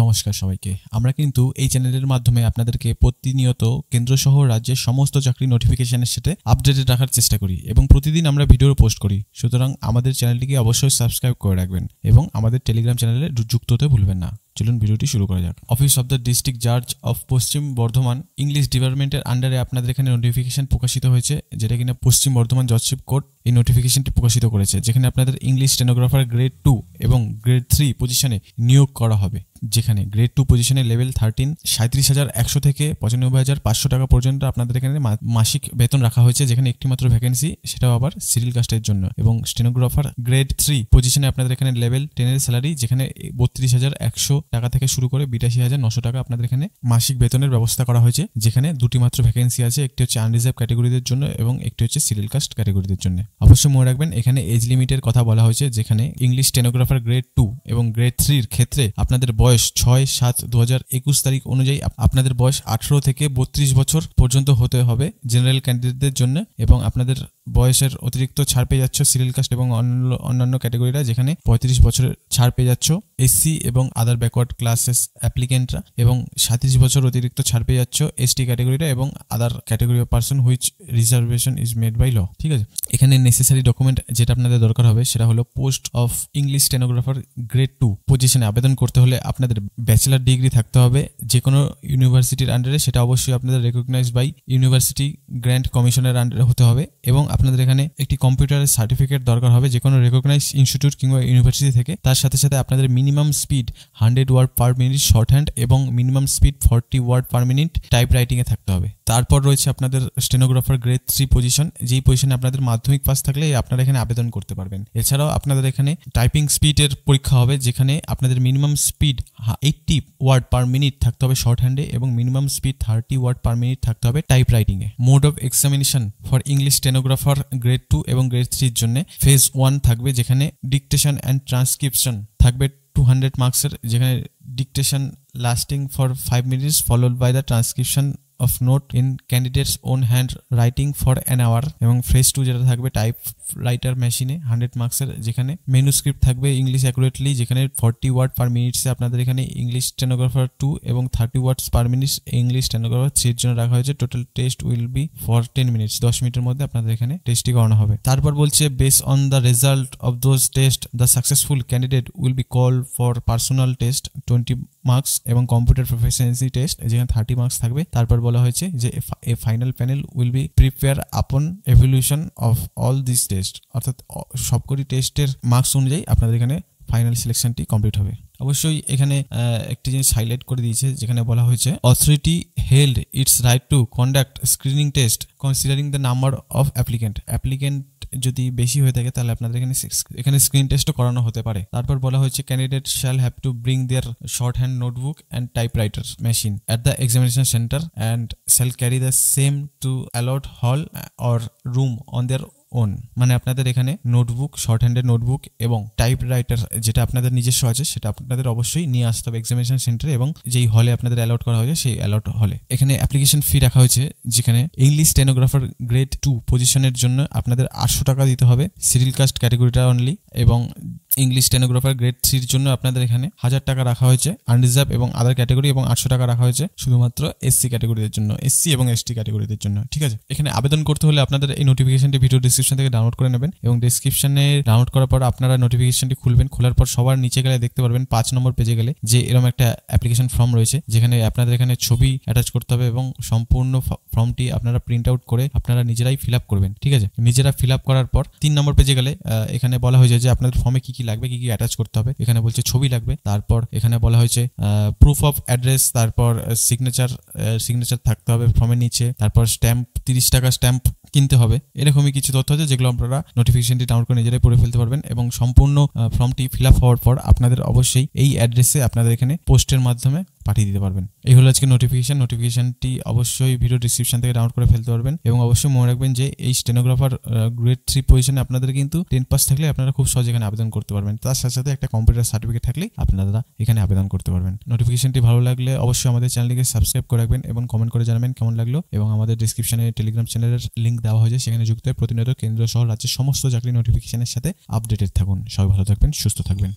নমস্কার সবাইকে। আমরা কিন্তু এই চ্যানেলের মাধ্যমে আপনাদেরকে প্রতিনিয়ত কেন্দ্র সহ রাজ্যের সমস্ত চাকরি নোটিফিকেশনের সাথে আপডেটেড রাখার চেষ্টা করি এবং প্রতিদিন আমরা ভিডিও পোস্ট করি। সুতরাং আমাদের চ্যানেলটিকে অবশ্যই সাবস্ক্রাইব করে রাখবেন এবং আমাদের টেলিগ্রাম চ্যানেলে যুক্ত হতে ভুলবেন না। চলুন ভিডিওটি শুরু করা যাক। অফিস অফ দ্য ডিস্ট্রিক্ট জাজ অফ পশ্চিম বর্ধমান ইংলিশ ডিপার্টমেন্টের আন্ডারে আপনাদের এখানে নোটিফিকেশন প্রকাশিত হয়েছে, যেটা কিনা পশ্চিম বর্ধমান জজশিপ কোর্ট এই নোটিফিকেশনটি প্রকাশিত করেছে, যেখানে আপনাদের ইংলিশ স্টেনোগ্রাফার গ্রেড 2 এবং গ্রেড 3 পজিশনে নিয়োগ করা হবে। যেখানে গ্রেড 2 পজিশনে লেভেল 13 37,100 থেকে 95,500 টাকা পর্যন্ত আপনাদের এখানে মাসিক বেতন রাখা হয়েছে, যেখানে একটি মাত্র ভ্যাকেন্সি, সেটাও আবার সিরিয়াল কাস্টের জন্য। এবং স্টেনোগ্রাফার গ্রেড 3 পজিশনে আপনাদের এখানে লেভেল 10 এর স্যালারি, যেখানে 32,100 টাকা থেকে শুরু করে 82,900 টাকা আপনাদের এখানে মাসিক বেতনের ব্যবস্থা করা হয়েছে, যেখানে দুটি মাত্র ভ্যাকেন্সি আছে, একটি হচ্ছে আনরিজার্ভ ক্যাটাগরিদের জন্য এবং একটি হচ্ছে সিরিয়াল কাস্ট ক্যাটাগরিদের জন্য। অবশ্যই মনে রাখবেন এখানে এজ লিমিটের কথা বলা হয়েছে, যেখানে ইংলিশ স্টেনোগ্রাফার গ্রেড 2 এবং গ্রেড 3 এর ক্ষেত্রে আপনাদের বয়স 6/7/2021 তারিখ অনুযায়ী আপনাদের বয়স 18 থেকে 32 বছর পর্যন্ত হতে হবে জেনারেল ক্যান্ডিডেটদের জন্য, এবং আপনাদের বয়সের অতিরিক্ত ছাড় পেয়ে যাচ্ছ সিরিয়াল কাস্ট এবং অন্যান্য ক্যাটাগরিরা, যেখানে 35 বছরের ছাড় পেয়ে যাচ্ছ এসসি এবং আদার ব্যাকওয়ার্ড ক্লাসেস অ্যাপ্লিকেন্টরা, এবং 37 বছর অতিরিক্ত ছাড় পেয়ে যাচ্ছ এসটি ক্যাটাগরিরা এবং other category of person which reservation is made by law. ঠিক আছে, এখানে নেসেসারি ডকুমেন্ট যেটা আপনাদের দরকার হবে সেটা হলো post of English stenographer grade 2 পজিশনে আবেদন করতে হলে আপনাদের ব্যাচেলার ডিগ্রি থাকতে হবে যে কোনো ইউনিভার্সিটির আন্ডারে, সেটা অবশ্যই আপনাদের রেকগনাইজড বাই ইউনিভার্সিটি গ্র্যান্ট কমিশনের আন্ডারে হতে হবে, এবং আপনাদের এখানে একটি কম্পিউটারের সার্টিফিকেট দরকার হবে যে কোনো রেকগনাইজড ইনস্টিটিউট কিংবা ইউনিভার্সিটি থেকে। তার সাথে সাথে আপনাদের minimum speed 100 word per minute shorthand এবং minimum speed 40 word per minute টাইপ রাইটিংয়ে থাকতে হবে। তারপর রয়েছে আপনাদের স্টেনোগ্রাফার গ্রেড 3 পজিশন, যেই পজিশনে আপনাদের মাধ্যমিক পাস থাকলে আপনারা এখানে আবেদন করতে পারবেন। এছাড়াও আপনাদের এখানে টাইপিং স্পিডের পরীক্ষা হবে, যেখানে আপনাদের minimum speed 80 word per minute থাকতে হবে শর্ট হ্যান্ডে এবং minimum speed 30 word per minute থাকতে হবে টাইপ রাইটিংয়ে। Mode of examination for English stenographer grade 2 এবং গ্রেড 3 এর জন্য ফেজ 1 থাকবে, যেখানে ডিকটেশন অ্যান্ড ট্রান্সক্রিপশন থাকবে 200 মার্কসের, যেখানে dictation lasting for 5 minutes followed by the transcription of note in candidate's own hand writing for an hour, এবং ফেজ 2 যেটা থাকবে টাইপ রাইটার মেশিনে 100 মার্কসের, যেখানে মেনুস্ক্রিপ্ট থাকবে ইংলিশ অ্যাকুরেটলি, যেখানে 40 ওয়ার্ড পার মিনিটসে আপনাদের এখানে ইংলিশ স্টেনোগ্রাফার 2 এবং 30 ওয়ার্ডস পার মিনিট ইংলিশ স্টেনোগ্রাফার 3 এর জন্য রাখা হয়েছে। Total test will be for 10 minutes, 10 মিনিটের মধ্যে আপনাদের এখানে টেস্টটি করানো হবে। তারপর বলছে base on the result of those test the successful candidate will be call for personal test 20 marks এবং কম্পিউটার প্রফিসিয়েন্সি টেস্ট, যেখানে 30 মার্কস থাকবে। তারপর বলা হয়েছে যে a final panel will be prepare upon evaluation of all this test, অর্থাৎ সবকটি টেস্টের মার্কস অনুযায়ী আপনাদের এখানে ফাইনাল সিলেকশনটি কমপ্লিট হবে। অবশ্যই এখানে একটি জিনিস হাইলাইট করে দিয়েছে, যেখানে বলা হয়েছে authority held it's right to conduct screening test considering the number of applicant যদি বেশি হয়ে থাকে তাহলে আপনাদের এখানে স্ক্রিন টেস্টও করানো হতে পারে। তারপর বলা হয়েছে candidate shall have to bring their shorthand notebook and typewriter machine at the examination centre and shall carry the same to allot hall or room on their own. মানে আপনাদের এখানে নোটবুক, শর্ট হ্যান্ডের নোটবুক এবং typewriter যেটা আপনাদের নিজস্ব আছে সেটা আপনাদের অবশ্যই নিয়ে আসতে হবে এক্সামিনেশন সেন্টারে, এবং যেই হলে আপনাদের অ্যালট করা হয়েছে সেই অ্যালট হলে। এখানে অ্যাপ্লিকেশন ফি রাখা হয়েছে, যেখানে ইংলিশ স্টেনোগ্রাফার গ্রেড 2 পজিশনের জন্য আপনাদের 800 টাকা দিতে হবে সিরিয়াল কাস্ট ক্যাটাগরিটা অনলি, এবং ইংলিশ স্টেনোগ্রাফার গ্রেড 3 এর জন্য আপনাদের এখানে 1000 টাকা রাখা হয়েছে আনরিজার্ভ এবং আদার ক্যাটাগরি, এবং 800 টাকা রাখা হয়েছে শুধুমাত্র এসসি ক্যাটাগরিদের জন্য, এসসি এবং এসটি ক্যাটাগরিদের জন্য। ঠিক আছে, এখানে আবেদন করতে হলে আপনাদের এই নোটিফিকেশনটি ভিডিও ডিসক্রিপশন থেকে ডাউনলোড করে নেবেন, এবং ডিসক্রিপশনে ডাউনলোড করার পর আপনারা নোটিফিকেশনটি খুলবেন। খোলার পর সবার নিচে গেলে দেখতে পারবেন 5 নম্বর পেজে গেলে যে এরকম একটা অ্যাপ্লিকেশন ফর্ম রয়েছে, যেখানে আপনাদের এখানে ছবি অ্যাটাচ করতে হবে এবং সম্পূর্ণ ফর্মটি আপনারা প্রিন্ট আউট করে আপনারা নিজেরাই ফিল আপ করবেন। ঠিক আছে, নিজেরা ফিল আপ করার পর 3 নম্বর পেজে গেলে এখানে বলা হয়েছে যে আপনাদের ফর্মে কি কি লাগবে, কি কি অ্যাটাচ করতে হবে। এখানে বলছে ছবি লাগবে, তারপর এখানে বলা হয়েছে প্রুফ অফ অ্যাড্রেস, তারপর সিগনেচার থাকতে হবে ফর্মের নিচে, তারপর স্ট্যাম্প 30 টাকা স্ট্যাম্প কিনতে হবে। এরকমই কিছু তথ্য আছে যেগুলো আপনারা নোটিফিকেশনটি ডাউনলোড করে নিজেরাই পড়ে ফেলতে পারবেন, এবং সম্পূর্ণ ফর্মটি ফিল আপ হওয়ার পর আপনাদের অবশ্যই এই অ্যাড্রেসে আপনাদের এখানে পোস্টের মাধ্যমে পাঠিয়ে দিতে পারবেন। এই হলো আজকে নোটিফিকেশনটি অবশ্যই ভিডিও ডিসক্রিপশন থেকে ডাউনলোড করে ফেলতে পারবেন, এবং অবশ্যই মনে রাখবেন যে এই স্টেনোগ্রাফার গ্রেড 3 পজিশনে আপনাদের কিন্তু 10 পাস থাকলে আপনারা খুব সহজে এখানে আবেদন করতে পারবেন। তার সাথে সাথে একটা কম্পিউটার সার্টিফিকেট থাকলে আপনারা এখানে আবেদন করতে পারবেন। নোটিফিকেশনটি ভালো লাগলে অবশ্যই আমাদের চ্যানেলটিকে সাবস্ক্রাইব করে রাখবেন এবং কমেন্ট করে জানাবেন কেমন লাগলো, এবং আমাদের ডিসক্রিপশনে টেলিগ্রাম চ্যানেলের লিঙ্ক দেওয়া হয়েছে, সেখানে যুক্ত হয়ে প্রতিনিয়ত কেন্দ্র সহ রাজ্যের সমস্ত চাকরি নোটিফিকেশনের সাথে আপডেটেড থাকুন। সবাই ভালো থাকবেন, সুস্থ থাকবেন।